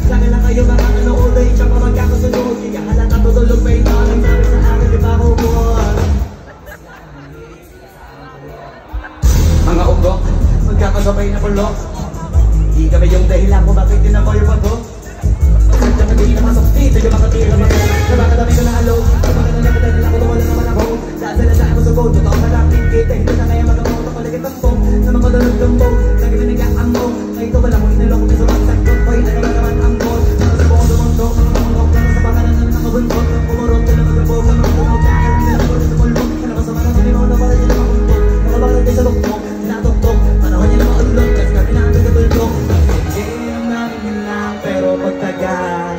Laki lang kayo mga kanood ay siya pa magkakasunod. Kaya halata tutulog pa ito. Nagsabi sa akin di ba ako buwan. Mga ugo, magkakasabay na kulok. Di kami yung dahilan kung bakit din ako yung bago. Pagkakasabay na hindi namasok dito yung mga tira mag nabakadami ko na alog. Kapag nangyakita nila ko wala naman ako. Dahil sila sa ako sugod, totoo na lang kita. Hindi na kaya magamoto ko lagi tampong. Na mga dalog-dambong, lagi na nag-aamong. Ngayon ko wala mo inalok ko sa magsagdok. Hoy, ano ba naman ang goal? Mga sa buong dumundok, mga mamulok. Mga sa pangalan ng mga buntot. Umurot ko na magabog, mga tunog. Dahil nila ko na sa mulbog. Ano ba sa mga sinimo na para nila makuntok. Mga bakit kayo sa luktok, sinatoktok. Panahon nila maulog, kasi kami na ang pagkatultok. Pero pagtagal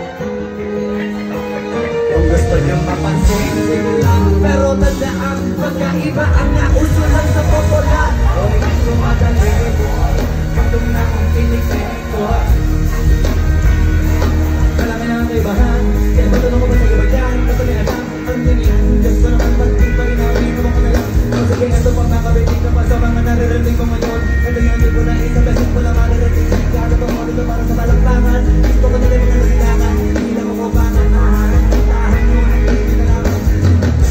kung gusto niyong mapansin lang. Pero tandaan, pagkaiba ang nausulan sa popular. O hindi sumadali katong na ang pinig-pinig ko. Kailangan na ang kaibahan. Kaya matulong ko ba sa iba dyan? Kapag nilalang ang ganyan, gusto naman pag-ting pa rin namin. Naman ko na lang. O sige, ito pang nakabiting ka pa sa mga naririnig ko ngayon. Ito yung hindi ko na isa, beses ko na maririnig. Kaya ito mo dito para sa balaklangan. Gusto ko nila mga nalilangan. Hindi lang ako bangan. Nahanap ng tahan mo. Hindi na lang.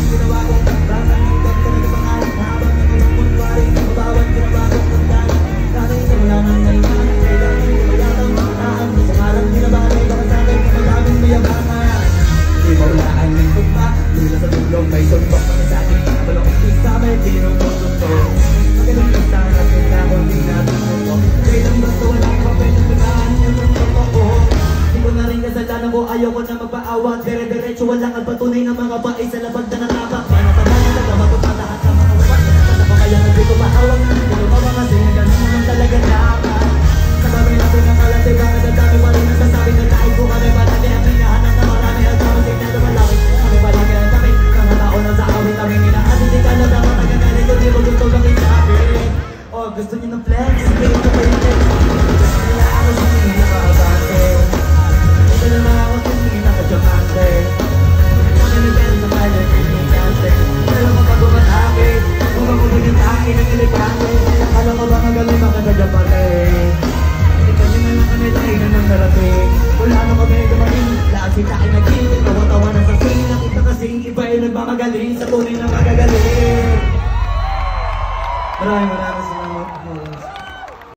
Ginawa kong bangan. Hanggang ka na sa pangalan. Habang naging kunwari. Mabawat ginabago kong dalan. Dahil sa wala nang naiman. Kailangan ko mayatang mataan. Sa ngarang ginabahan. Baka sa akin maraming mayabangan. Di maulaan ng tugma. Mula sa tulong may suntok. Mga sa akin balong isa may tinutututong. Magaling ka sana. Kailangan din natin ito. Kailang gusto wala pa pinagpinaan. Yung totoo. Di ko na rin kasalanan ko. Ayaw ko na magpaawat. Dire-diretso walang alpatunay ng mga bae sa labag na natabak. Manatabanan na dapat ko patahat sa mga upat. Sana pa kaya hindi ko mahawak. Pero pa mga sinagan naman talaga dapat. Sa babay natin ang kalate. Bakit ang dami pa rin nasasabi na kahit ko kami marami. Ang hinahanap na marami. Ang tawag signado malaki. Kami palagi ang kami. Mga tao na sa awit kami minaas. Hindi ka na dapat ang gagalit. Hindi mo gusto bakit sa akin. Oh, gusto niyo ng flex? Hindi ko pa yun. Kaya ako hindi nakakabate. Ito na mga ako hindi nakadiyamante. Maniligan sa kanya pinigante. Pero makaguman akin. Kung makuligin akin ang iligante. Akala ko ba magaling makadiyamante? Ikaw nyo na lang kami lahinan ng narating. Wala na kami gumaling. Lahat sila ay naging. Tawa-tawa na sa sing. Nakita kasing iba ay nagmamagaling. Sa tunay na magagaling. Maraming